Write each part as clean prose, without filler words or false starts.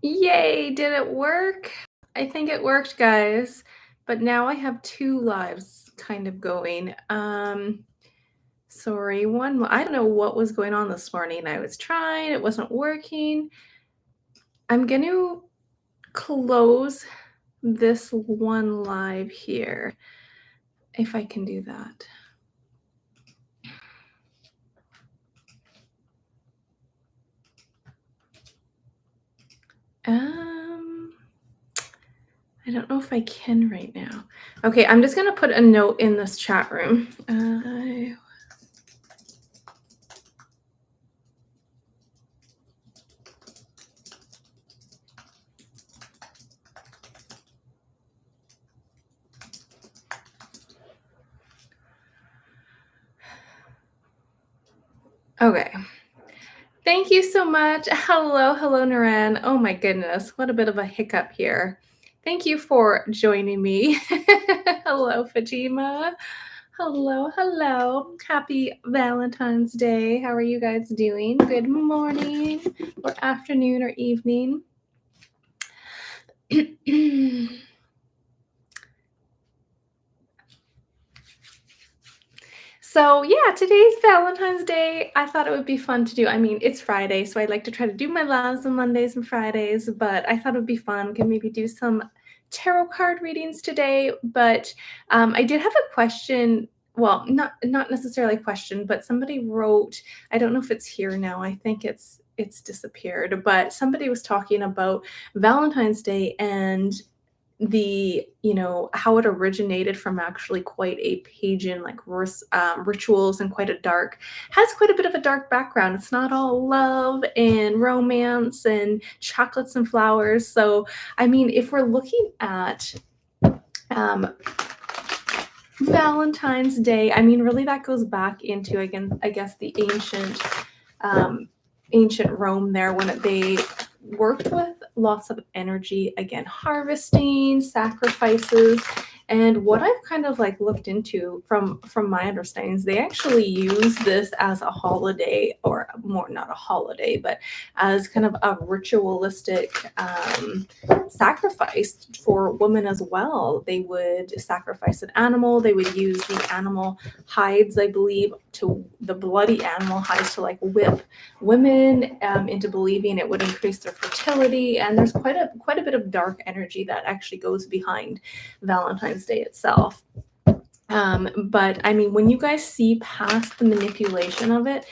Yay, did it work? I think it worked, guys. But now I have two lives kind of going. Sorry, I don't know what was going on this morning. I was trying, it wasn't working. I'm going to close this one live here if I can do that. Um, I don't know if I can right now. Okay, I'm just gonna put a note in this chat room. Okay. Thank you so much. Hello, Naran. Oh my goodness, what a bit of a hiccup here. Thank you for joining me. Hello, Fatima. Hello. Happy Valentine's Day. How are you guys doing? Good morning, or afternoon, or evening. So, yeah, today's Valentine's Day. I thought it would be fun to do. I mean, it's Friday, so I like to try to do my lives on Mondays and Fridays, but I thought it would be fun. Can maybe do some tarot card readings today. But I did have a question. Well, not necessarily a question, but somebody wrote. I don't know if it's here now. I think it's disappeared. But somebody was talking about Valentine's Day and how it originated from actually quite a pagan like rituals and has quite a bit of a dark background. It's not all love and romance and chocolates and flowers. So I mean, if we're looking at um, Valentine's Day, I mean, really that goes back into, again, I guess, the um, ancient Rome there, when they worked with lots of energy, again, harvesting, sacrifices. And what I've kind of like looked into from my understandings, they actually use this as a holiday, or more, not a holiday, but as kind of a ritualistic sacrifice for women as well. They would sacrifice an animal. They would use the animal hides, I believe, to the bloody animal hides to like whip women into believing it would increase their fertility. And there's quite a bit of dark energy that actually goes behind Valentine's Day itself. But I mean, when you guys see past the manipulation of it,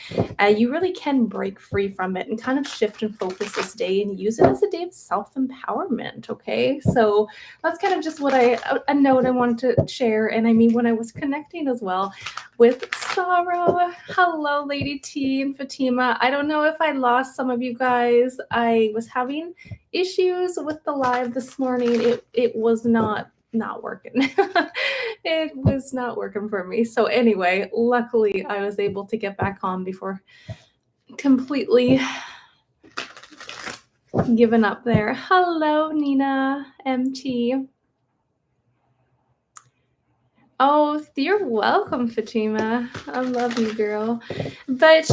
you really can break free from it and kind of shift and focus this day and use it as a day of self-empowerment. Okay, so that's kind of just a note I wanted to share. And I mean, when I was connecting as well with Sarah, hello, Lady T and Fatima. I don't know if I lost some of you guys. I was having issues with the live this morning. It was not working. It was not working for me. So anyway, luckily I was able to get back on before completely giving up there. Hello, Nina MT. Oh, you're welcome, Fatima. I love you, girl. But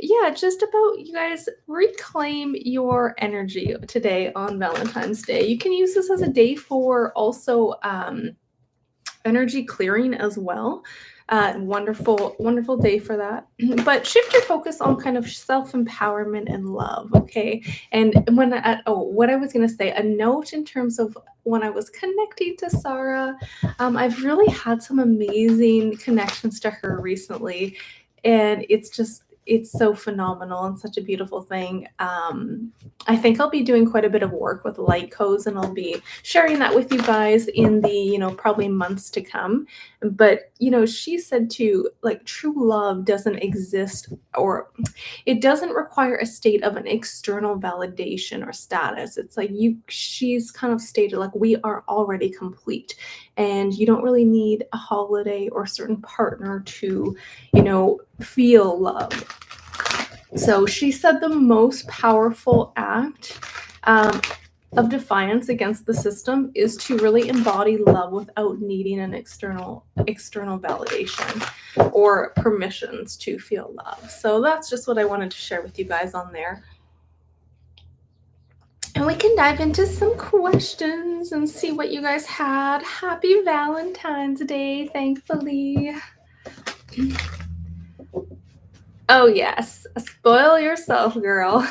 yeah, just about, you guys, reclaim your energy today on Valentine's Day. You can use this as a day for also energy clearing as well. Wonderful day for that. But shift your focus on kind of self-empowerment and love. Okay. And what I was going to say, a note in terms of when I was connecting to Sarah, I've really had some amazing connections to her recently, and it's so phenomenal and such a beautiful thing. I think I'll be doing quite a bit of work with light codes, and I'll be sharing that with you guys in the, probably months to come. But, she said too, like, true love doesn't exist, or it doesn't require a state of an external validation or status. It's like she's kind of stated, like, we are already complete, and you don't really need a holiday or a certain partner to, feel love. So she said the most powerful act of defiance against the system is to really embody love without needing an external validation or permissions to feel love. So that's just what I wanted to share with you guys on there. And we can dive into some questions and see what you guys had. Happy Valentine's Day, thankfully. Oh, yes. Spoil yourself, girl.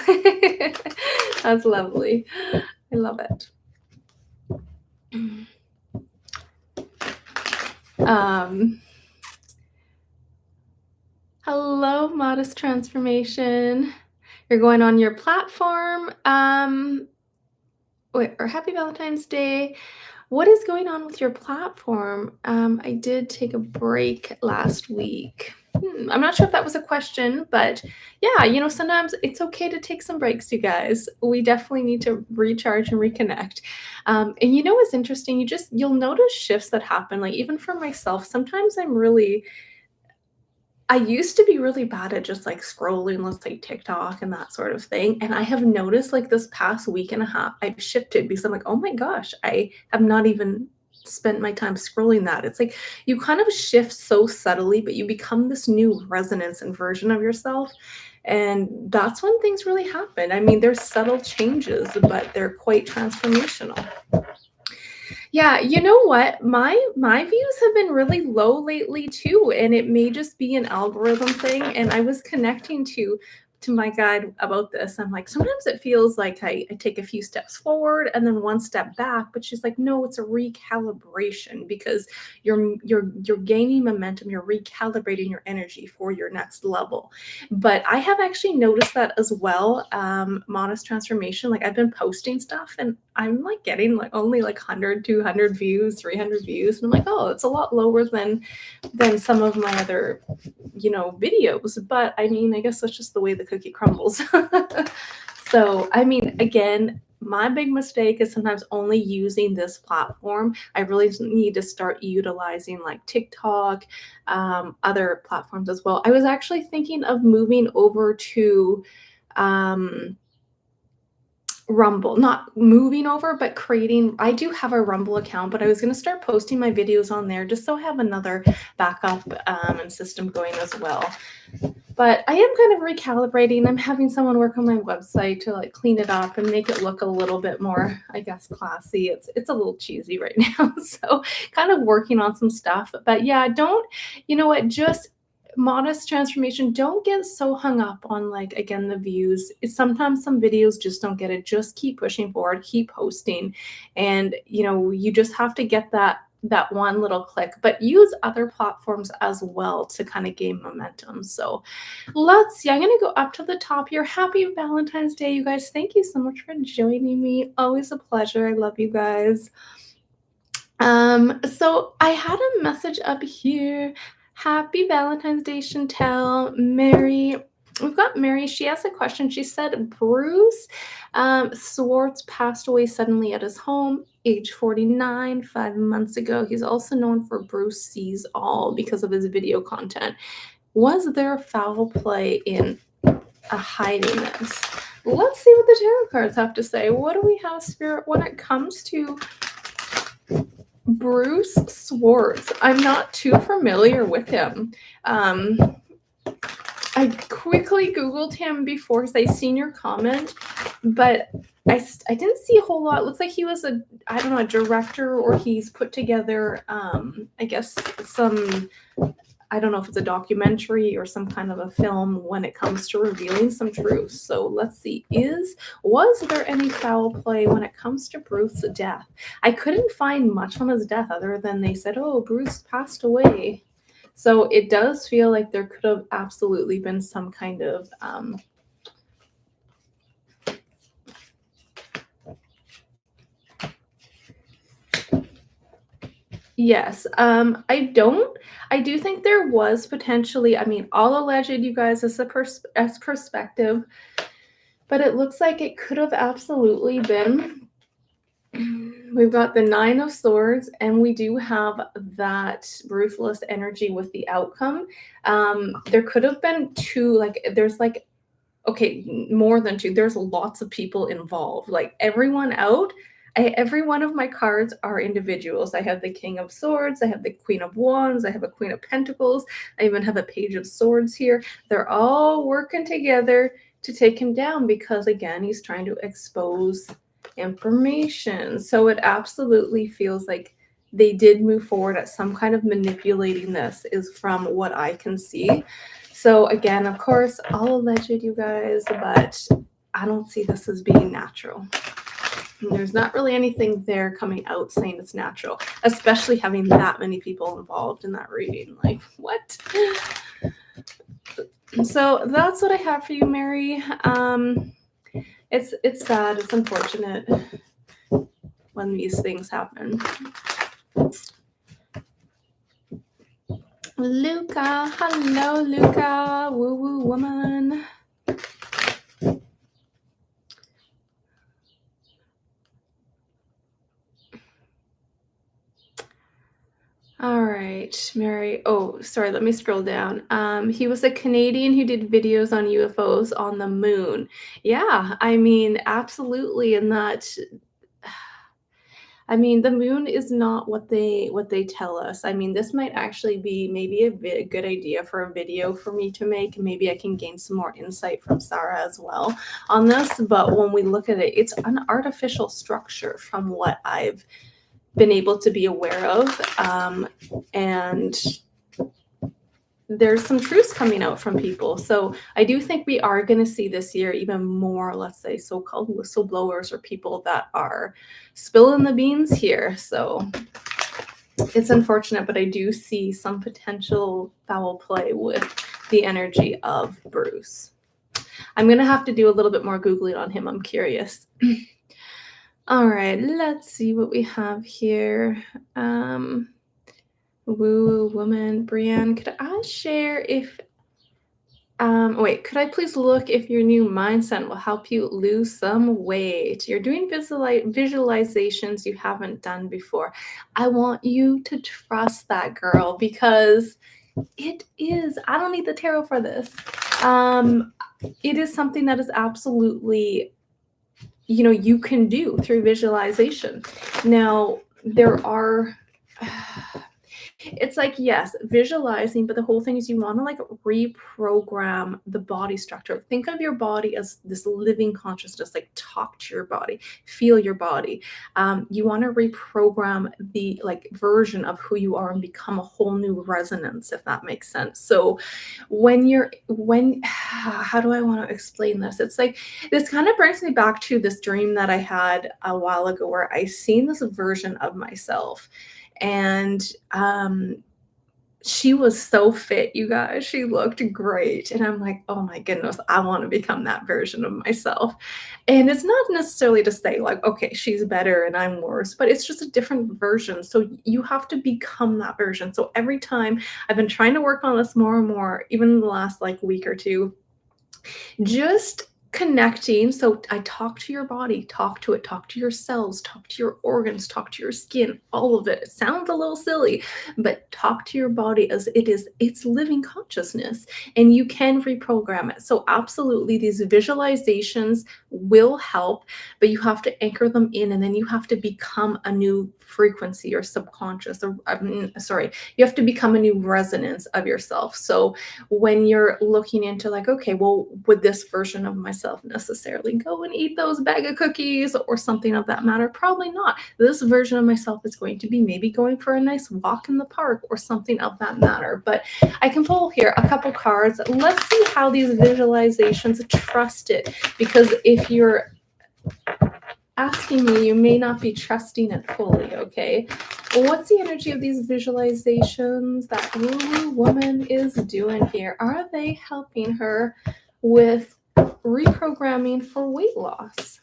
That's lovely. I love it. Hello, Modest Transformation. You're going on your platform. Or Happy Valentine's Day. What is going on with your platform? I did take a break last week. I'm not sure if that was a question, but yeah, sometimes it's okay to take some breaks, you guys. We definitely need to recharge and reconnect. And what's interesting? You'll notice shifts that happen. Like even for myself, sometimes I used to be really bad at just like scrolling, let's say TikTok and that sort of thing. And I have noticed like this past week and a half, I've shifted because I'm like, oh my gosh, I have not even spent my time scrolling that. It's like you kind of shift so subtly, but you become this new resonance and version of yourself. And that's when things really happen. I mean, there's subtle changes, but they're quite transformational. Yeah, you know what? My views have been really low lately too, and it may just be an algorithm thing. And I was connecting to my guide about this. I'm like, sometimes it feels like I take a few steps forward and then one step back, but she's like, no, it's a recalibration because you're gaining momentum, you're recalibrating your energy for your next level. But I have actually noticed that as well. Modest transformation, like I've been posting stuff and I'm like getting like only like 100, 200 views, 300 views. And I'm like, oh, it's a lot lower than some of my other, videos. But I mean, I guess that's just the way the cookie crumbles. So, I mean, again, my big mistake is sometimes only using this platform. I really need to start utilizing like TikTok, other platforms as well. I was actually thinking of moving over to Rumble, not moving over, but creating. I do have a Rumble account, but I was going to start posting my videos on there just so I have another backup and system going as well. But I am kind of recalibrating. I'm having someone work on my website to like clean it up and make it look a little bit more, I guess, classy. It's a little cheesy right now. So kind of working on some stuff. But yeah, just modest transformation. Don't get so hung up on like again the views. Sometimes some videos just don't get it. Just keep pushing forward, keep posting. And you just have to get that one little click, but use other platforms as well to kind of gain momentum. So let's see. I'm going to go up to the top here. Happy Valentine's Day, you guys. Thank you so much for joining me. Always a pleasure. I love you guys. So I had a message up here. Happy Valentine's Day, Chantel. Mary. We've got Mary. She asked a question. She said, Bruce Swartz passed away suddenly at his home, age 49, 5 months ago. He's also known for Bruce Sees All because of his video content. Was there foul play in hiding this? Let's see what the tarot cards have to say. What do we have, Spirit, when it comes to Bruce Swartz? I'm not too familiar with him. I quickly Googled him before because I seen your comment, but I didn't see a whole lot. It looks like he was a director, or he's put together, I guess I don't know if it's a documentary or some kind of a film when it comes to revealing some truths. So let's see. Was there any foul play when it comes to Bruce's death? I couldn't find much on his death other than they said, oh, Bruce passed away. So it does feel like there could have absolutely been some kind of yes. I do think there was potentially, I mean, all alleged, you guys, as perspective, but it looks like it could have absolutely been. We've got the 9 of Swords, and we do have that ruthless energy with the outcome. There could have been two, there's more than two. There's lots of people involved. Like everyone every one of my cards are individuals. I have the King of Swords, I have the Queen of Wands, I have a Queen of Pentacles, I even have a Page of Swords here. They're all working together to take him down because, again, he's trying to expose information. So it absolutely feels like they did move forward at some kind of manipulating this, is from what I can see. So again, of course, all alleged, you guys, but I don't see this as being natural. There's not really anything there coming out saying it's natural, especially having that many people involved in that reading. Like, what? So that's what I have for you, Mary. It's sad. It's unfortunate when these things happen. Luca, hello, Luca, woo woo woman. All right, Mary. Oh, sorry, let me scroll down. He was a Canadian who did videos on UFOs on the moon. Yeah, I mean, absolutely. And that, I mean, the moon is not what they tell us. I mean, this might actually be maybe a good idea for a video for me to make. Maybe I can gain some more insight from Sarah as well on this. But when we look at it, it's an artificial structure from what I've been able to be aware of. And there's some truths coming out from people. So I do think we are going to see this year even more, let's say, so-called whistleblowers or people that are spilling the beans here. So it's unfortunate, but I do see some potential foul play with the energy of Bruce. I'm going to have to do a little bit more Googling on him. I'm curious. All right, let's see what we have here. Woo woman, Breanne, could I share if could I please look if your new mindset will help you lose some weight? You're doing visualizations you haven't done before. I want you to trust that, girl, because it is. I don't need the tarot for this. It is something that is absolutely, you can do through visualization. Now, there are it's like, yes, visualizing, but the whole thing is you want to like reprogram the body structure. Think of your body as this living consciousness, like talk to your body, feel your body. You want to reprogram the like version of who you are and become a whole new resonance, if that makes sense. So how do I want to explain this? It's like, this kind of brings me back to this dream that I had a while ago where I seen this version of myself. And she was so fit, you guys. She looked great. And I'm like, oh my goodness, I want to become that version of myself. And it's not necessarily to say, like, okay, she's better and I'm worse, but it's just a different version. So you have to become that version. So every time I've been trying to work on this more and more, even in the last like week or two, just connecting. So I talk to your body, talk to it, talk to your cells, talk to your organs, talk to your skin, all of it. It sounds a little silly, but talk to your body as it is, it's living consciousness, and you can reprogram it. So absolutely, these visualizations will help, but you have to anchor them in, and then you have to become a new frequency or subconscious, or you have to become a new resonance of yourself. So when you're looking into like, okay, well, would this version of myself necessarily go and eat those bag of cookies or something of that matter? Probably not. This version of myself is going to be maybe going for a nice walk in the park or something of that matter. But I can pull here a couple cards. Let's see how these visualizations trust it, because if you're asking me, you may not be trusting it fully, okay? Well, what's the energy of these visualizations that woo woman is doing here? Are they helping her with reprogramming for weight loss?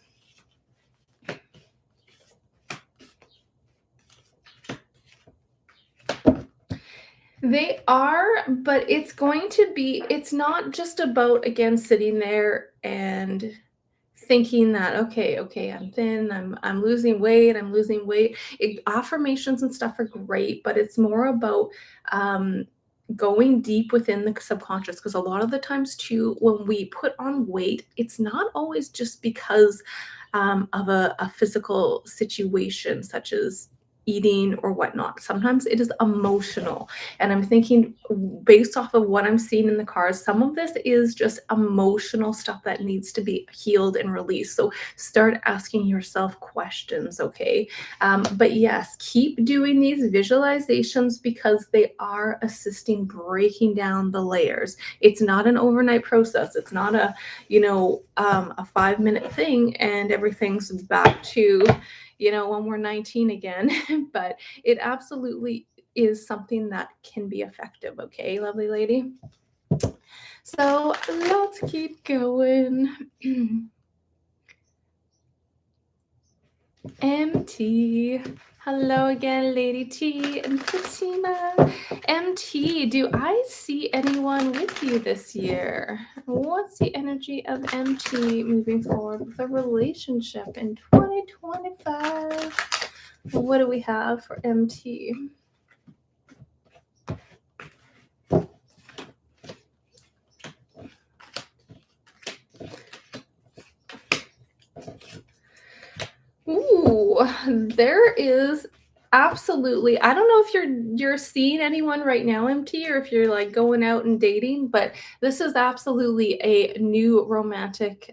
They are, but it's going to be, it's not just about, again, sitting there and thinking that, okay, I'm thin, I'm losing weight, affirmations and stuff are great, but it's more about going deep within the subconscious, because a lot of the times too, when we put on weight, it's not always just because of a physical situation, such as eating or whatnot. Sometimes it is emotional. And I'm thinking, based off of what I'm seeing in the cards, some of this is just emotional stuff that needs to be healed and released. So start asking yourself questions, okay? But yes, keep doing these visualizations because they are assisting breaking down the layers. It's not an overnight process. It's not a, a 5-minute thing and everything's back to, when we're 19 again. But it absolutely is something that can be effective. Okay, lovely lady. So let's keep going. MT. Hello again, Lady T and Fatima. MT, do I see anyone with you this year? What's the energy of MT moving forward with a relationship in 2025? What do we have for MT? Ooh, there is absolutely. I don't know if you're seeing anyone right now, MT, or if you're like going out and dating, but this is absolutely a new romantic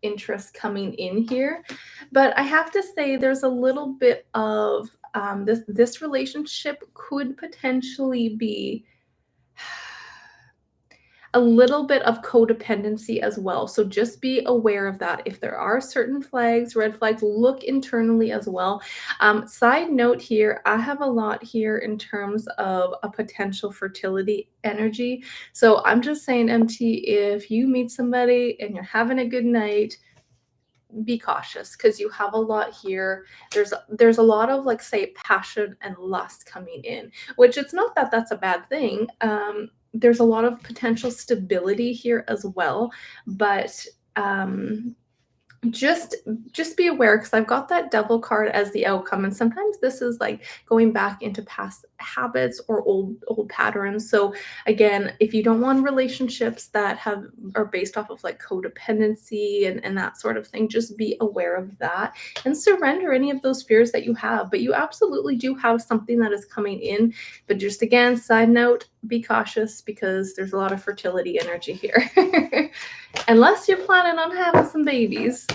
interest coming in here. But I have to say, there's a little bit of this relationship could potentially be a little bit of codependency as well. So just be aware of that. If there are certain flags, red flags, look internally as well. Side note here, I have a lot here in terms of a potential fertility energy. So I'm just saying, MT, if you meet somebody and you're having a good night, be cautious because you have a lot here. There's a lot of, like, say, passion and lust coming in, which it's not that that's a bad thing. There's a lot of potential stability here as well, but just be aware, because I've got that devil card as the outcome, and sometimes this is like going back into past habits or old patterns. So again, if you don't want relationships that are based off of like codependency and that sort of thing, just be aware of that and surrender any of those fears that you have. But you absolutely do have something that is coming in. But just again, side note, be cautious because there's a lot of fertility energy here. Unless you're planning on having some babies.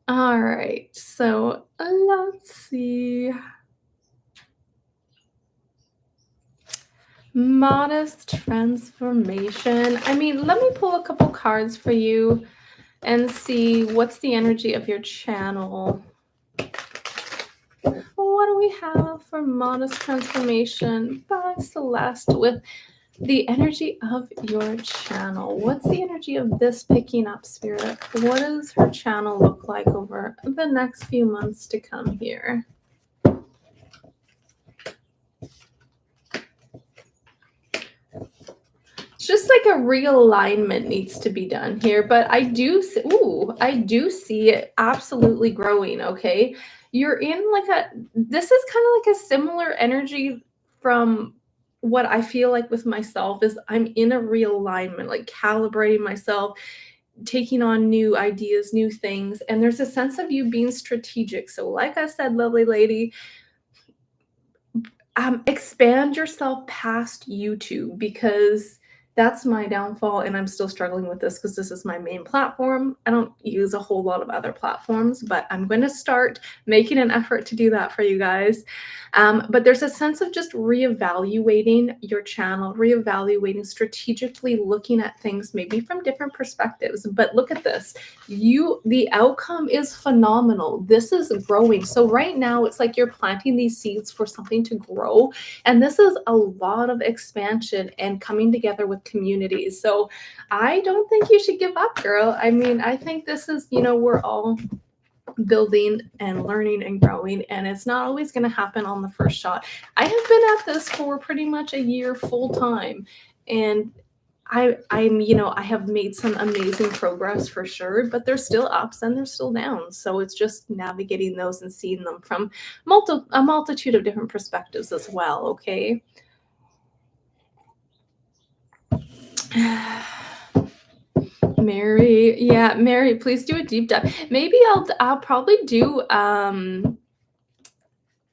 All right, so let's see. Modest transformation. I mean, let me pull a couple cards for you and see what's the energy of your channel. What do we have for modest transformation by Celeste with the energy of your channel? What's the energy of this picking up, Spirit? What does her channel look like over the next few months to come here? Just like a realignment needs to be done here, but I do see it absolutely growing. Okay, you're in this is kind of like a similar energy from what I feel like with myself. Is I'm in a realignment, like calibrating myself, taking on new ideas, new things, and there's a sense of you being strategic. So like I said, lovely lady, expand yourself past YouTube, because that's my downfall, and I'm still struggling with this because this is my main platform. I don't use a whole lot of other platforms, but I'm going to start making an effort to do that for you guys. But there's a sense of just reevaluating your channel, reevaluating, strategically looking at things maybe from different perspectives. But look at this. The outcome is phenomenal. This is growing. So right now it's like you're planting these seeds for something to grow. And this is a lot of expansion and coming together with communities. So I don't think you should give up, girl. I mean, I think this is, we're all building and learning and growing, and it's not always going to happen on the first shot. I have been at this for pretty much a year full time, and I have made some amazing progress for sure, but there's still ups and there's still downs. So it's just navigating those and seeing them from a multitude of different perspectives as well. Okay. Mary, yeah, Mary, please do a deep dive. Maybe I'll probably do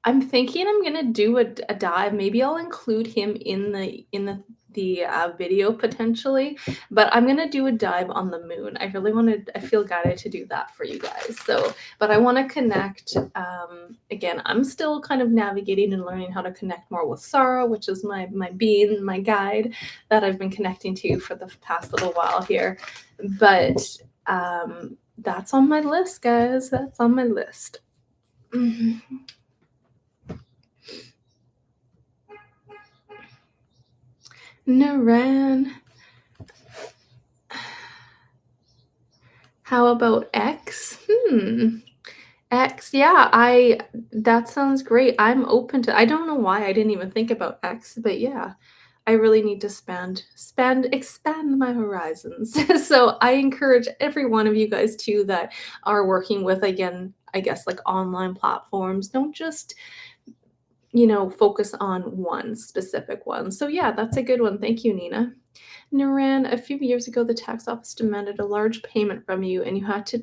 I'm thinking I'm gonna do a dive. Maybe I'll include him in the video potentially, but I'm gonna do a dive on the moon. I really wanted. I feel guided to do that for you guys. So, but I want to connect. Again, I'm still kind of navigating and learning how to connect more with Sarah, which is my being, my guide that I've been connecting to for the past little while here. But that's on my list, guys. That's on my list. Naran. How about X? X, yeah, I that sounds great. I'm open to I don't know why I didn't even think about X, but yeah, I really need to expand my horizons. So I encourage every one of you guys too that are working with, again, I guess like online platforms. Don't just, focus on one specific one. So yeah, that's a good one. Thank you, Nina. Naran, a few years ago, the tax office demanded a large payment from you, and you had to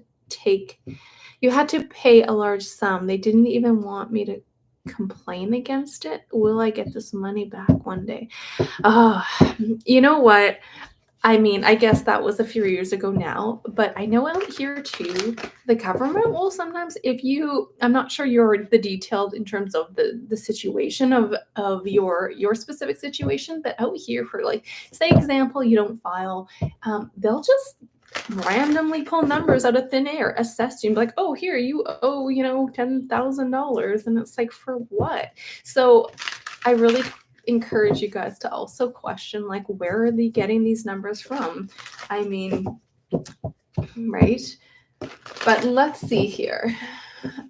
pay a large sum. They didn't even want me to complain against it. Will I get this money back one day? Oh, you know what? I mean, I guess that was a few years ago now, but I know out here too, the government will sometimes, if you, I'm not sure you're the detailed in terms of the situation of your specific situation, but out here for like, say example, you don't file, they'll just randomly pull numbers out of thin air, assess you, and be like, oh, here you owe, $10,000, and it's like for what? So I really encourage you guys to also question like where are they getting these numbers from? I mean, right? But let's see here.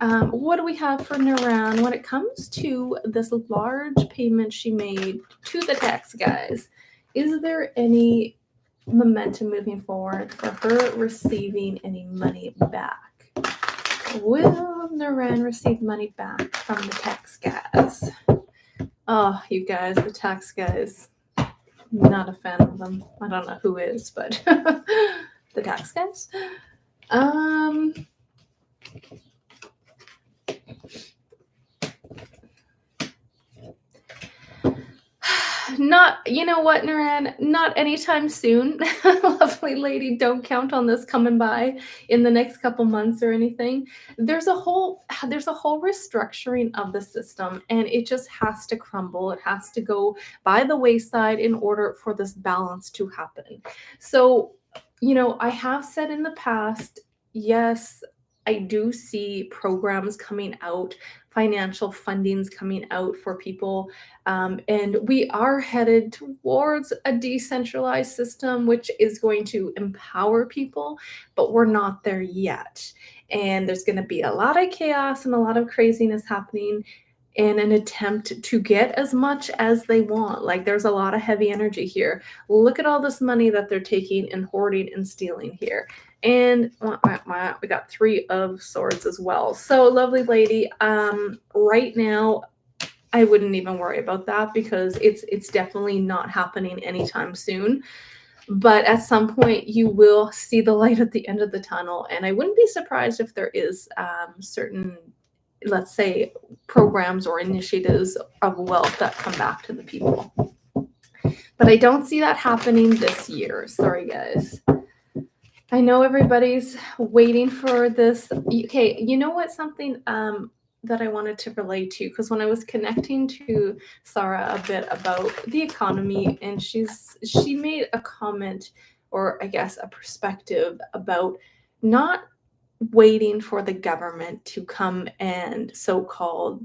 What do we have for Naran when it comes to this large payment she made to the tax guys? Is there any momentum moving forward for her receiving any money back? Will Naran receive money back from the tax guys? Oh, you guys, the tax guys. Not a fan of them. I don't know who is, but the tax guys. Not, you know what, Naran? Not anytime soon. Lovely lady, don't count on this coming by in the next couple months or anything. There's a whole restructuring of the system, and it just has to crumble. It has to go by the wayside in order for this balance to happen. So, I have said in the past, yes, I do see programs coming out, financial fundings coming out for people, and we are headed towards a decentralized system, which is going to empower people, but we're not there yet. And there's going to be a lot of chaos and a lot of craziness happening in an attempt to get as much as they want. Like there's a lot of heavy energy here. Look at all this money that they're taking and hoarding and stealing here. And we got 3 of swords as well. So lovely lady, right now I wouldn't even worry about that because it's definitely not happening anytime soon. But at some point you will see the light at the end of the tunnel, and I wouldn't be surprised if there is certain, let's say, programs or initiatives of wealth that come back to the people. But I don't see that happening this year. Sorry, guys. I know everybody's waiting for this. Okay, you know what? Something that I wanted to relate to, because when I was connecting to Sarah a bit about the economy, and she made a comment, or I guess a perspective about not waiting for the government to come and so-called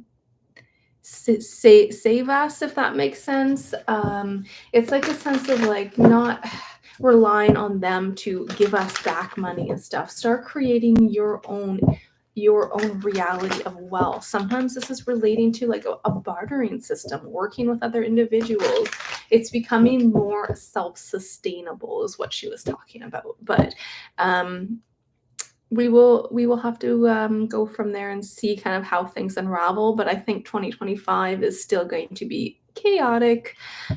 save us, if that makes sense. It's like a sense of like not relying on them to give us back money and stuff. Start creating your own reality of wealth. Sometimes this is relating to like a bartering system, working with other individuals. It's becoming more self-sustainable is what she was talking about. But we will have to go from there and see kind of how things unravel. But I think 2025 is still going to be chaotic.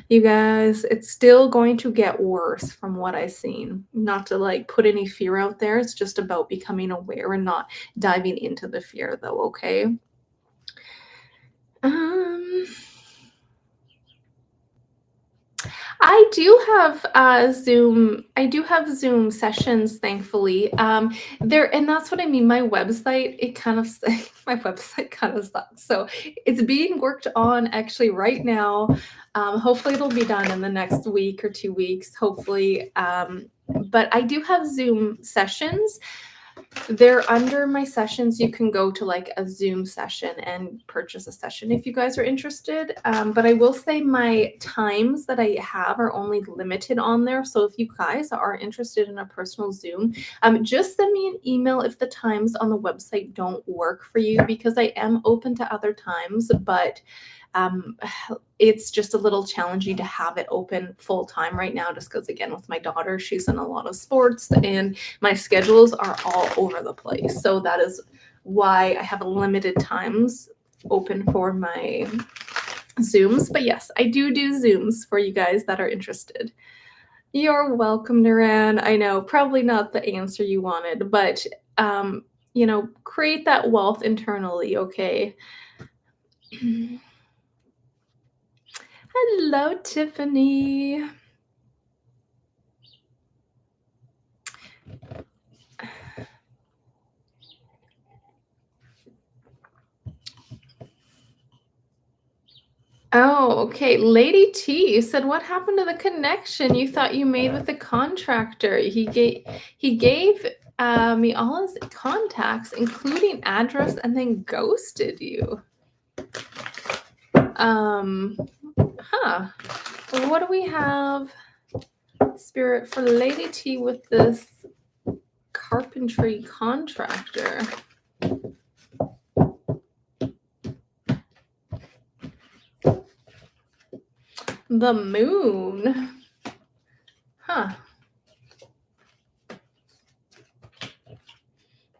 You guys, it's still going to get worse from what I've seen. Not to like put any fear out there. It's just about becoming aware and not diving into the fear though, okay? Um I do have Zoom sessions, thankfully. There and that's what I mean. My website, it kind of my website kind of sucks. So it's being worked on actually right now. Hopefully it'll be done in the next week or 2 weeks, hopefully. But I do have Zoom sessions. They're under my sessions. You can go to like a Zoom session and purchase a session if you guys are interested. But I will say my times that I have are only limited on there. So if you guys are interested in a personal Zoom, just send me an email if the times on the website don't work for you because I am open to other times, but um, it's just a little challenging to have it open full time right now just because again with my daughter she's in a lot of sports and my schedules are all over the place. So that is why I have limited times open for my Zooms. But yes, I do Zooms for you guys that are interested. You're welcome, Naran. I know, probably not the answer you wanted, but create that wealth internally, okay? Hello, Tiffany. Oh, okay. Lady T, you said what happened to the connection you thought you made with the contractor? He gave me all his contacts, including address, and then ghosted you. Um, huh. What do we have, Spirit, for Lady T with this carpentry contractor? The moon. Huh.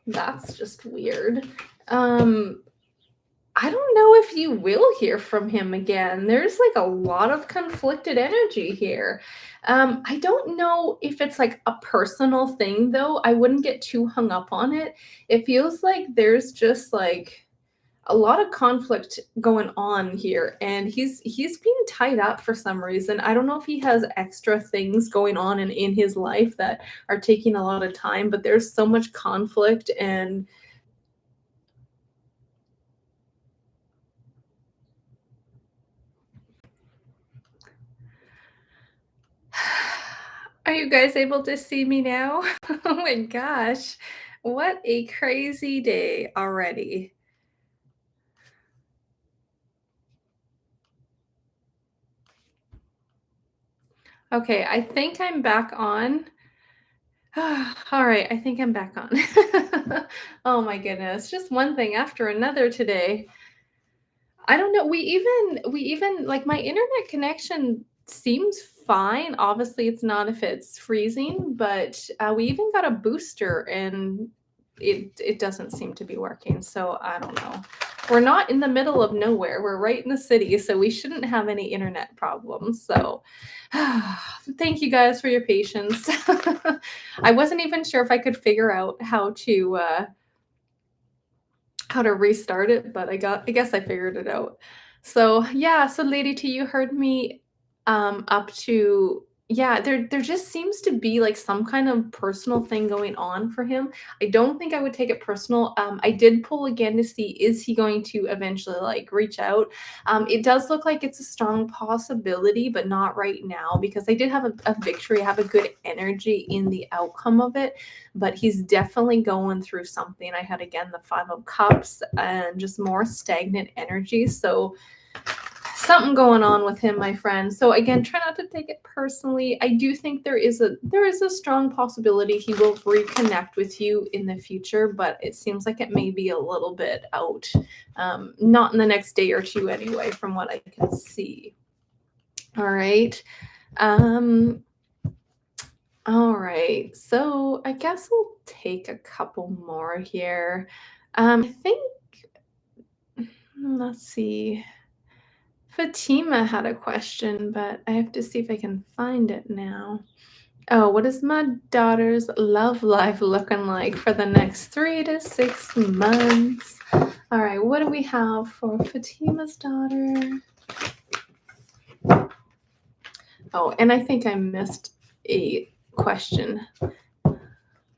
That's just weird. I don't know if you will hear from him again. There's like a lot of conflicted energy here. I don't know if it's like a personal thing though. I wouldn't get too hung up on it. It feels like there's just like a lot of conflict going on here and he's being tied up for some reason. I don't know if he has extra things going on in his life that are taking a lot of time, but there's so much conflict and are you guys able to see me now? Oh my gosh. What a crazy day already. Okay, I think I'm back on. All right, I think I'm back on. Oh my goodness, just one thing after another today. I don't know. We even like my internet connection seems fine. Obviously, it's not if it's freezing, but we even got a booster and it doesn't seem to be working. So I don't know. We're not in the middle of nowhere. We're right in the city, so we shouldn't have any internet problems. So thank you guys for your patience. I wasn't even sure if I could figure out how to restart it, but I guess I figured it out. So, yeah, so Lady T, you heard me up to yeah, there just seems to be like some kind of personal thing going on for him. I don't think I would take it personal. I did pull again to see is he going to eventually like reach out. It does look like it's a strong possibility, but not right now because I did have a victory, I have a good energy in the outcome of it, but he's definitely going through something. I had again the 5 of Cups and just more stagnant energy. So something going on with him, my friend. So again, try not to take it personally. I do think there is a strong possibility he will reconnect with you in the future, but it seems like it may be a little bit out. Not in the next day or two anyway, from what I can see. All right. Um, all right. So I guess we'll take a couple more here. I think let's see. Fatima had a question, but I have to see if I can find it now. Oh, what is my daughter's love life looking like for the next 3 to 6 months? All right, what do we have for Fatima's daughter? Oh, and I think I missed a question.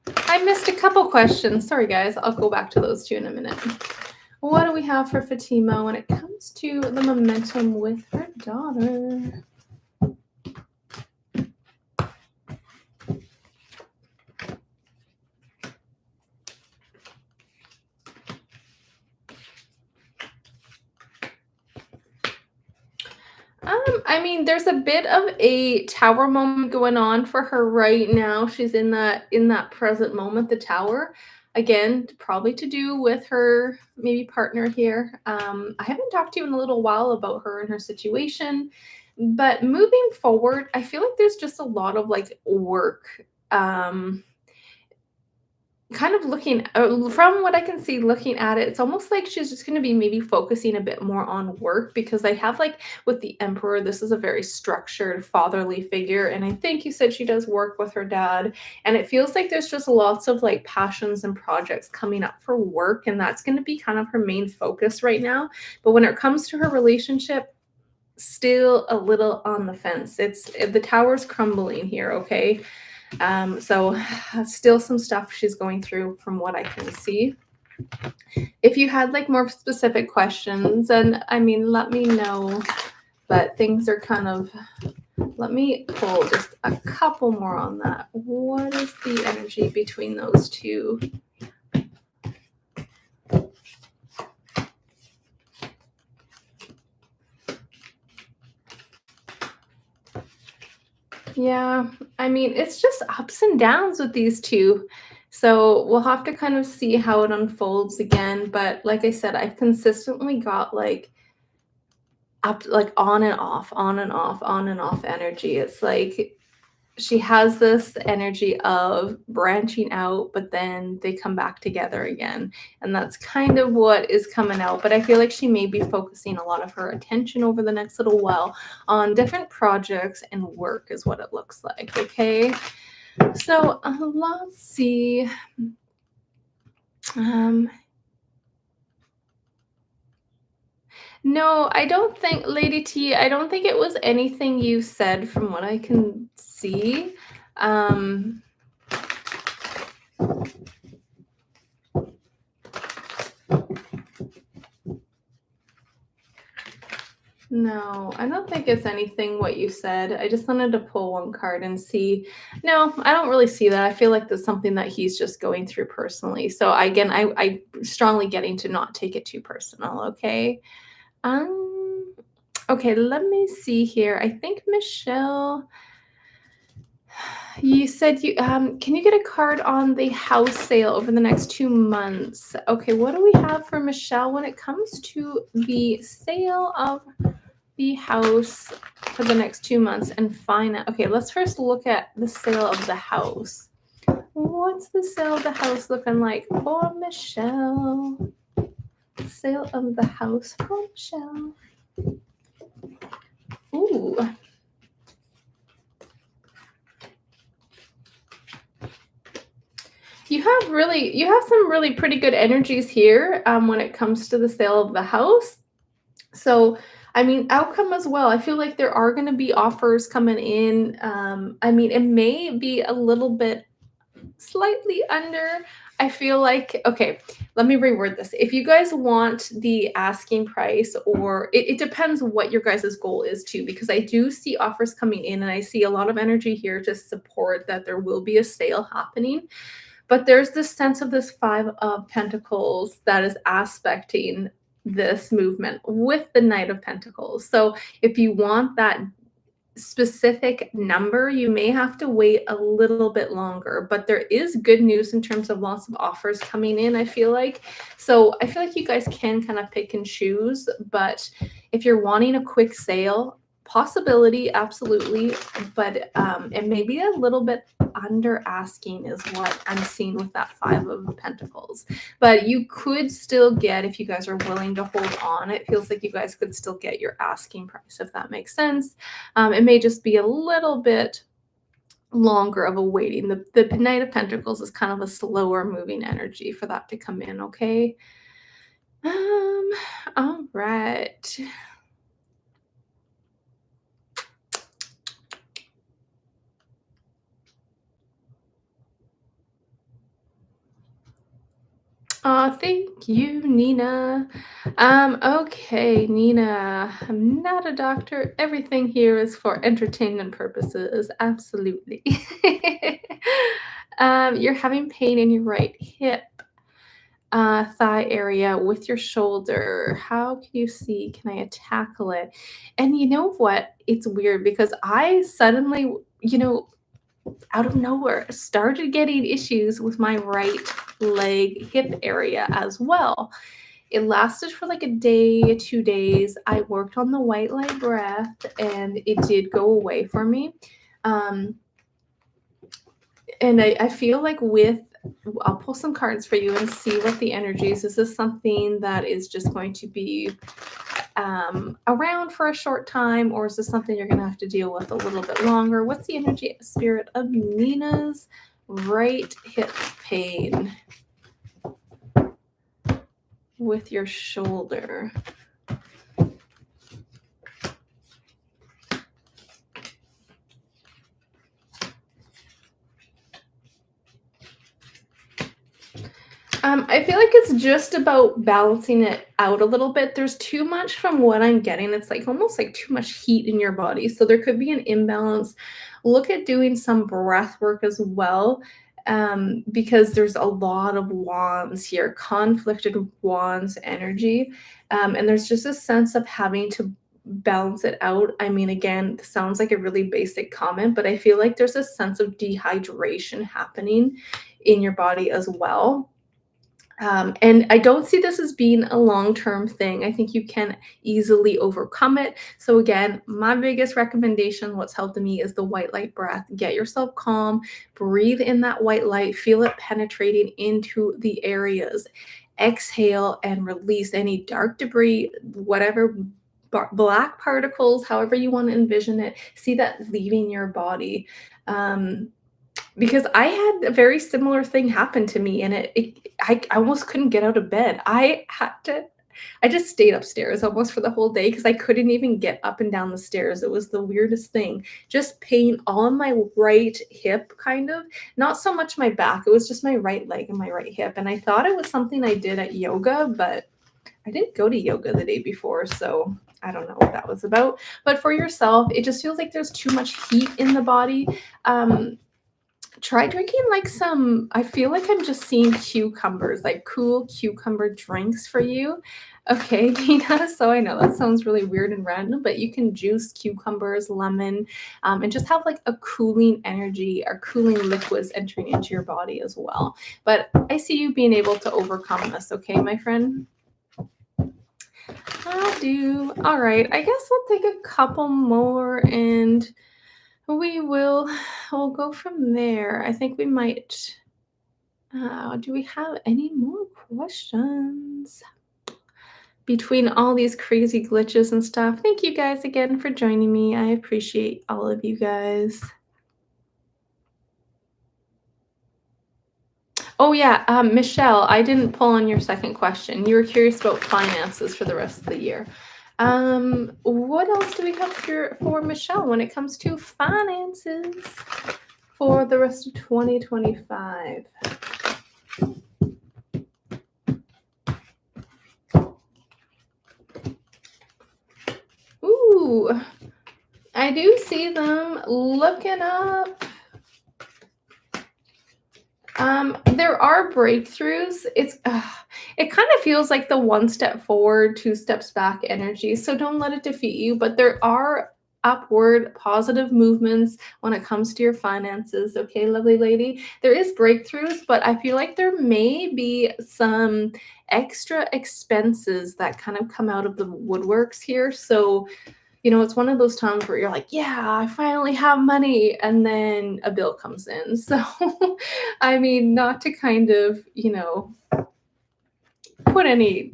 I missed a couple questions. Sorry, guys. I'll go back to those two in a minute. What do we have for Fatima when it comes to the momentum with her daughter? I mean, there's a bit of a tower moment going on for her right now. She's in that present moment, the tower. Again, probably to do with her maybe partner here. I haven't talked to you in a little while about her and her situation, but moving forward, I feel like there's just a lot of like work. Um, Kind of looking from what I can see looking at it, it's almost like she's just gonna be maybe focusing a bit more on work because I have, like, with the Emperor, this is a very structured fatherly figure, and I think you said she does work with her dad, and it feels like there's just lots of, like, passions and projects coming up for work, and that's gonna be kind of her main focus right now, but when it comes to her relationship, still a little on the fence. The tower's crumbling here, okay? So still some stuff she's going through from what I can see. If you had like more specific questions, and I mean, let me know. But things are kind of, let me pull just a couple more on that. What is the energy between those two? Yeah, I mean, it's just ups and downs with these two. So we'll have to kind of see how it unfolds again. But like I said, I've consistently got like up, like on and off, on and off, on and off energy. It's like she has this energy of branching out, but then they come back together again. And that's kind of what is coming out. But I feel like she may be focusing a lot of her attention over the next little while on different projects and work, is what it looks like. Okay. So let's see. Um, no, I don't think, Lady T, I don't think it was anything you said from what I can see. Um, No, I don't think it's anything what you said. I just wanted to pull one card and see. No, I don't really see that. I feel like that's something that he's just going through personally. So again, I strongly getting to not take it too personal. Okay. Um. Okay. Let me see here. I think Michelle, you said you can you get a card on the house sale over the next 2 months? Okay. What do we have for Michelle when it comes to the sale of the house for the next 2 months and finance? Okay, let's first look at the sale of the house. What's the sale of the house looking like for Michelle? Sale of the house for Michelle. Ooh. You have some really pretty good energies here when it comes to the sale of the house. So, I mean, outcome as well. I feel like there are going to be offers coming in. I mean, it may be a little bit slightly under. I feel like, okay, let me reword this. If you guys want the asking price, or it depends what your guys' goal is too, because I do see offers coming in and I see a lot of energy here to support that there will be a sale happening. But there's this sense of this Five of Pentacles that is aspecting this movement with the Knight of Pentacles. So if you want that specific number, you may have to wait a little bit longer, but there is good news in terms of lots of offers coming in, I feel like. So I feel like you guys can kind of pick and choose, but if you're wanting a quick sale, possibility, absolutely, but it may be a little bit under asking is what I'm seeing with that Five of Pentacles. But you could still get, if you guys are willing to hold on, it feels like you guys could still get your asking price, if that makes sense. It may just be a little bit longer of a waiting. The Knight of Pentacles is kind of a slower moving energy for that to come in, okay? All right. Thank you, Nina. Okay, Nina, I'm not a doctor. Everything here is for entertainment purposes. Absolutely. You're having pain in your right hip, thigh area with your shoulder. How can you see? Can I tackle it? And you know what? It's weird because I suddenly, out of nowhere, started getting issues with my right leg hip area as well. It lasted for like a day, 2 days. I worked on the white light breath and it did go away for me. And I feel like I'll pull some cards for you and see what the energies. Is this something that is just going to be around for a short time, or is this something you're going to have to deal with a little bit longer? What's the energy spirit of Nina's right hip pain with your shoulder? I feel like it's just about balancing it out a little bit. There's too much from what I'm getting. It's like almost like too much heat in your body. So there could be an imbalance. Look at doing some breath work as well, because there's a lot of wands here, conflicted wands energy. And there's just a sense of having to balance it out. I mean, again, this sounds like a really basic comment, but I feel like there's a sense of dehydration happening in your body as well. And I don't see this as being a long-term thing. I think you can easily overcome it. So again, my biggest recommendation, what's helped me, is the white light breath. Get yourself calm, breathe in that white light, feel it penetrating into the areas. Exhale and release any dark debris, whatever black particles, however you want to envision it. See that leaving your body. Because I had a very similar thing happen to me, and I almost couldn't get out of bed. I just stayed upstairs almost for the whole day because I couldn't even get up and down the stairs. It was the weirdest thing. Just pain on my right hip, kind of. Not so much my back. It was just my right leg and my right hip. And I thought it was something I did at yoga, but I didn't go to yoga the day before, so I don't know what that was about. But for yourself, it just feels like there's too much heat in the body. Try drinking I feel like I'm just seeing cucumbers, like cool cucumber drinks for you. Okay, Nina, so I know that sounds really weird and random, but you can juice cucumbers, lemon, and just have like a cooling energy or cooling liquids entering into your body as well. But I see you being able to overcome this, okay, my friend? I do. All right, I guess we'll take a couple more and we'll go from there. I think we might. Do we have any more questions? Between all these crazy glitches and stuff. Thank you guys again for joining me. I appreciate all of you guys. Oh yeah, Michelle, I didn't pull on your second question. You were curious about finances for the rest of the year. What else do we have here for Michelle when it comes to finances for the rest of 2025? Ooh, I do see them looking up. There are breakthroughs. It kind of feels like the one step forward, two steps back energy. So don't let it defeat you. But there are upward positive movements when it comes to your finances. Okay, lovely lady. There is breakthroughs, but I feel like there may be some extra expenses that kind of come out of the woodworks here. So it's one of those times where you're like, yeah, I finally have money. And then a bill comes in. So, I mean, not to kind of, put any,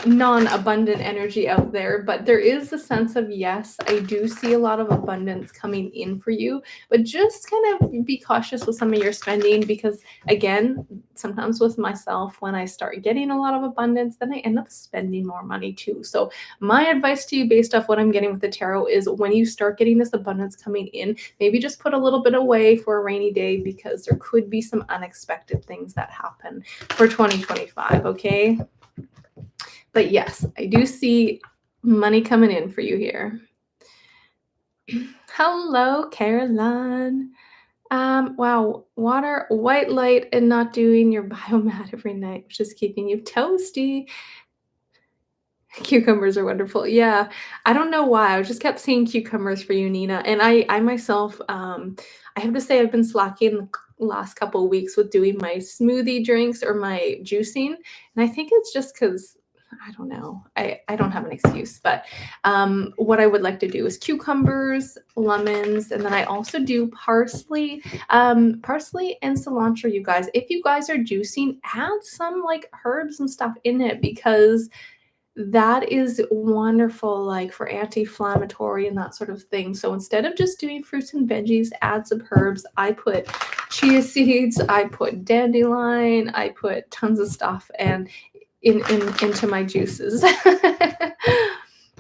non-abundant energy out there, but there is a sense of, yes, I do see a lot of abundance coming in for you, but just kind of be cautious with some of your spending, because again, sometimes with myself, when I start getting a lot of abundance, then I end up spending more money too. So my advice to you, based off what I'm getting with the tarot, is when you start getting this abundance coming in, maybe just put a little bit away for a rainy day, because there could be some unexpected things that happen for 2025. Okay. But yes, I do see money coming in for you here. Hello, Caroline. Wow, water, white light, and not doing your biomat every night, which is keeping you toasty. Cucumbers are wonderful. Yeah, I don't know why. I just kept seeing cucumbers for you, Nina. And I myself, I have to say, I've been slacking the last couple of weeks with doing my smoothie drinks or my juicing, and I think it's just because I don't know. I don't have an excuse, but what I would like to do is cucumbers, lemons, and then I also do parsley and cilantro. You guys, if you guys are juicing, add some like herbs and stuff in it, because that is wonderful, like for anti-inflammatory and that sort of thing. So instead of just doing fruits and veggies, add some herbs. I put chia seeds, I put dandelion, I put tons of stuff and into my juices.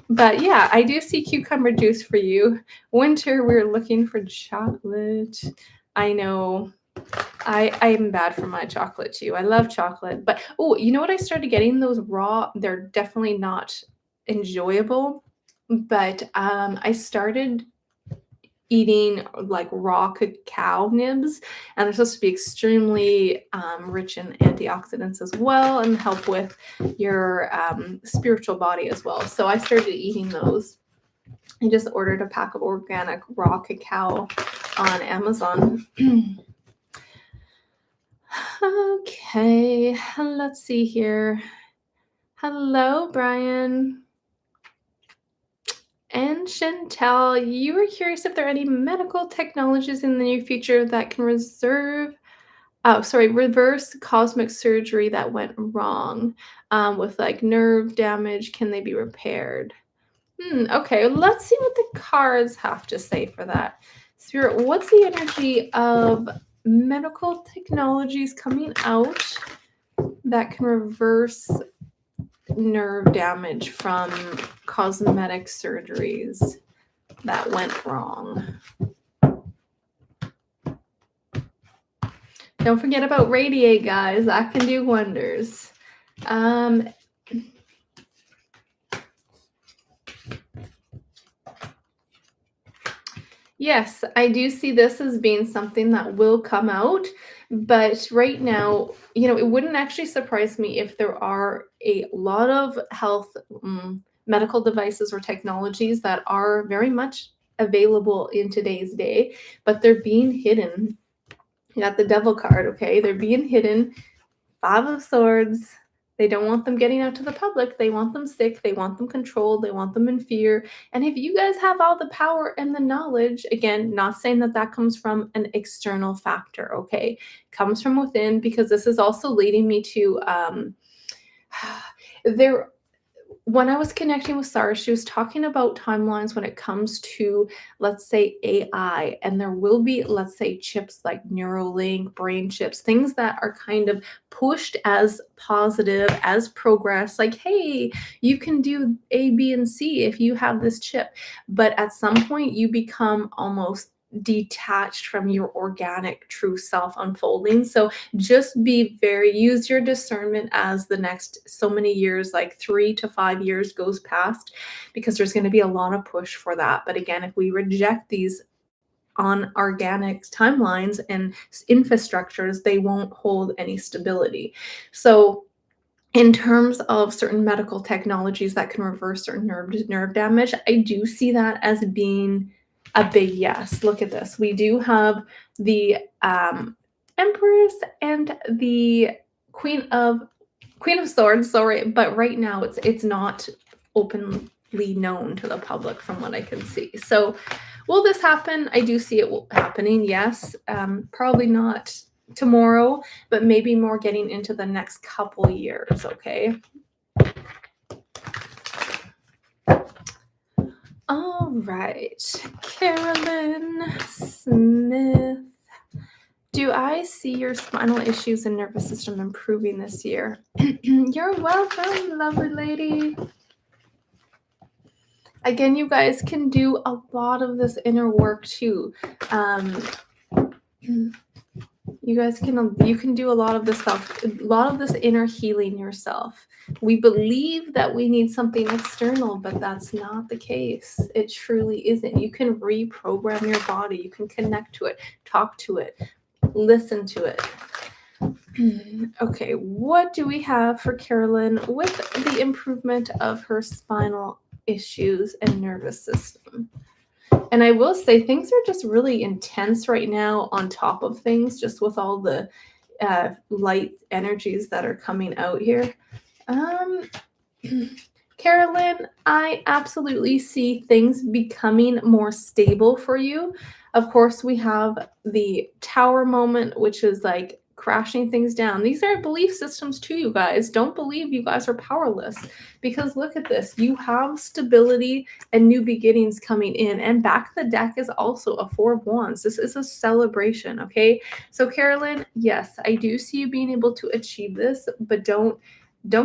But yeah, I do see cucumber juice for you. Winter, we're looking for chocolate. I know. I'm bad for my chocolate too. I love chocolate, but oh, you know what? I started getting those raw. They're definitely not enjoyable, but I started eating like raw cacao nibs, and they're supposed to be extremely rich in antioxidants as well, and help with your spiritual body as well. So I started eating those. I just ordered a pack of organic raw cacao on Amazon. Okay, let's see here. Hello, Brian. And Chantel, you were curious if there are any medical technologies in the near future that can reverse cosmic surgery that went wrong, with like nerve damage. Can they be repaired? Okay, let's see what the cards have to say for that. Spirit, what's the energy of medical technologies coming out that can reverse nerve damage from cosmetic surgeries that went wrong? Don't forget about radiate, guys. That can do wonders. Yes, I do see this as being something that will come out, but right now, it wouldn't actually surprise me if there are a lot of health medical devices or technologies that are very much available in today's day, but they're being hidden. You got the devil card, okay? They're being hidden. Five of Swords. They don't want them getting out to the public. They want them sick. They want them controlled. They want them in fear. And if you guys have all the power and the knowledge, again, not saying that that comes from an external factor, okay? Comes from within, because this is also leading me to there. When I was connecting with Sarah, she was talking about timelines when it comes to, let's say, AI, and there will be, let's say, chips like Neuralink, brain chips, things that are kind of pushed as positive, as progress, like, hey, you can do A, B, and C if you have this chip. But at some point, you become almost detached from your organic true self unfolding. So just use your discernment as the next so many years, like 3 to 5 years goes past, because there's going to be a lot of push for that. But again, if we reject these on organic timelines and infrastructures, they won't hold any stability. So in terms of certain medical technologies that can reverse certain nerve damage, I do see that as being a big yes. Look at this. We do have the Empress and the Queen of Swords. Sorry, but right now it's not open known to the public from what I can see. So will this happen? I do see it happening, yes. Probably not tomorrow, but maybe more getting into the next couple years, okay? All right, Carolyn Smith. Do I see your spinal issues and nervous system improving this year? You're welcome, lovely lady. Again, you guys can do a lot of this inner work too. You can do a lot of this stuff, a lot of this inner healing yourself. We believe that we need something external, but that's not the case. It truly isn't. You can reprogram your body. You can connect to it, talk to it, listen to it. Okay, what do we have for Carolyn with the improvement of her spinal issues and nervous system? And I will say things are just really intense right now on top of things, just with all the light energies that are coming out here. Carolyn, I absolutely see things becoming more stable for you. Of course, we have the tower moment, which is like crashing things down. These are belief systems too, you guys. Don't believe you guys are powerless, because look at this. You have stability and new beginnings coming in. And back of the deck is also a Four of Wands. This is a celebration, okay? So Carolyn, yes, I do see you being able to achieve this, but don't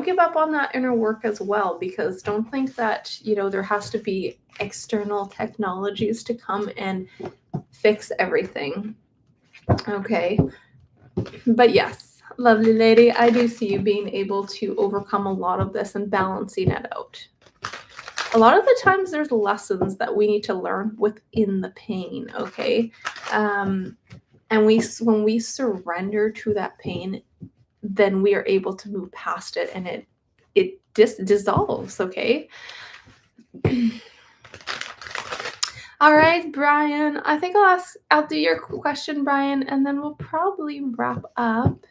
give up on that inner work as well, because don't think that, there has to be external technologies to come and fix everything. Okay. But yes, lovely lady, I do see you being able to overcome a lot of this and balancing it out. A lot of the times there's lessons that we need to learn within the pain, okay? And when we surrender to that pain, then we are able to move past it, and it dissolves, okay? All right, Brian, I think I'll do your question, Brian, and then we'll probably wrap up,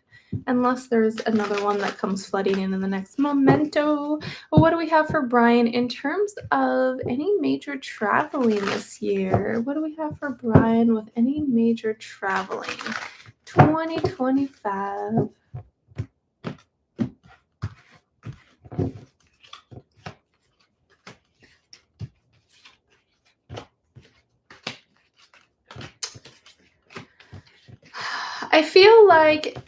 unless there's another one that comes flooding in the next momento. Well, what do we have for Brian in terms of any major traveling this year? What do we have for Brian with any major traveling? 2025. I feel like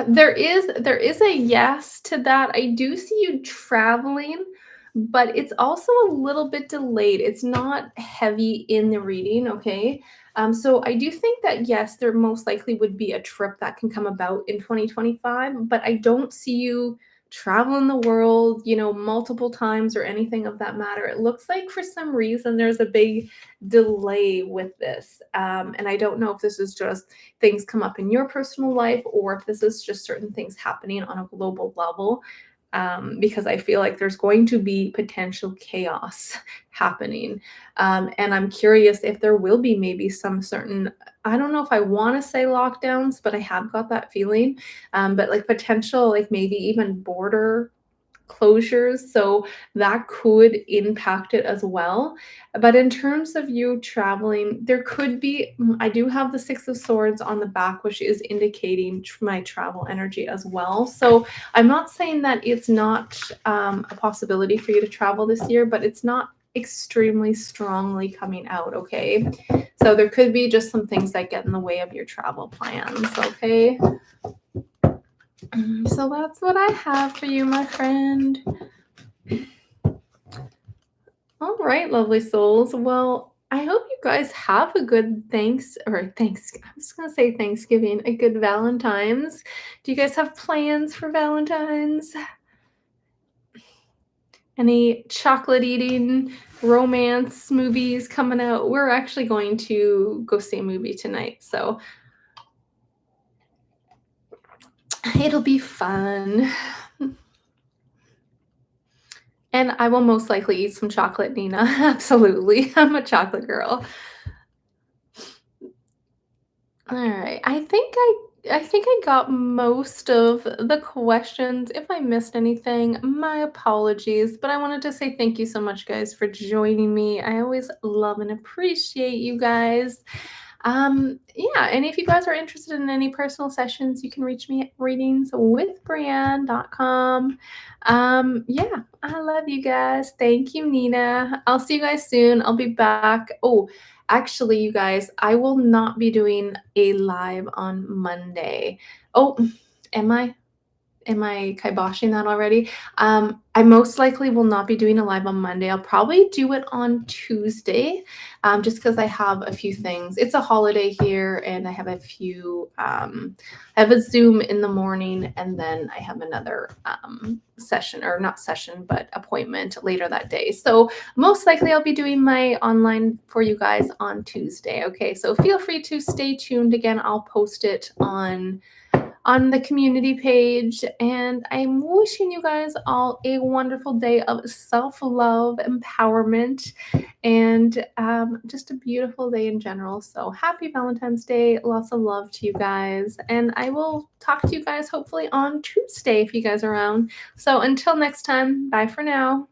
there is a yes to that. I do see you traveling, but it's also a little bit delayed. It's not heavy in the reading, okay? So I do think that yes, there most likely would be a trip that can come about in 2025, but I don't see you traveling the world, multiple times or anything of that matter. It looks like for some reason there's a big delay with this. And I don't know if this is just things come up in your personal life or if this is just certain things happening on a global level. Because I feel like there's going to be potential chaos happening. And I'm curious if there will be maybe some certain, I don't know if I want to say lockdowns, but I have got that feeling. But like potential, like maybe even border closures. So that could impact it as well. But in terms of you traveling, there could be, I do have the Six of Swords on the back, which is indicating my travel energy as well. So I'm not saying that it's not a possibility for you to travel this year, but it's not extremely strongly coming out, okay? So there could be just some things that get in the way of your travel plans, okay? So that's what I have for you, my friend. All right, lovely souls. Well, I hope you guys have a good I'm just going to say Thanksgiving, a good Valentine's. Do you guys have plans for Valentine's? Any chocolate eating, romance movies coming out? We're actually going to go see a movie tonight, so it'll be fun. And I will most likely eat some chocolate, Nina. Absolutely. I'm a chocolate girl. All right. I think I think I got most of the questions. If I missed anything, my apologies. But I wanted to say thank you so much, guys, for joining me. I always love and appreciate you guys. Yeah, and if you guys are interested in any personal sessions, you can reach me at readingswithbreanne.com. Yeah, I love you guys. Thank you, Nina. I'll see you guys soon. I'll be back. Oh, actually, you guys, I will not be doing a live on Monday. Oh, am I? Am I kiboshing that already? I most likely will not be doing a live on Monday. I'll probably do it on Tuesday, just because I have a few things. It's a holiday here, and I have a few. I have a Zoom in the morning, and then I have another session, or not session, but appointment later that day. So most likely, I'll be doing my online for you guys on Tuesday. Okay, so feel free to stay tuned. Again, I'll post it on the community page. And I'm wishing you guys all a wonderful day of self love, empowerment, and just a beautiful day in general. So happy Valentine's Day. Lots of love to you guys. And I will talk to you guys hopefully on Tuesday if you guys are around. So until next time, bye for now.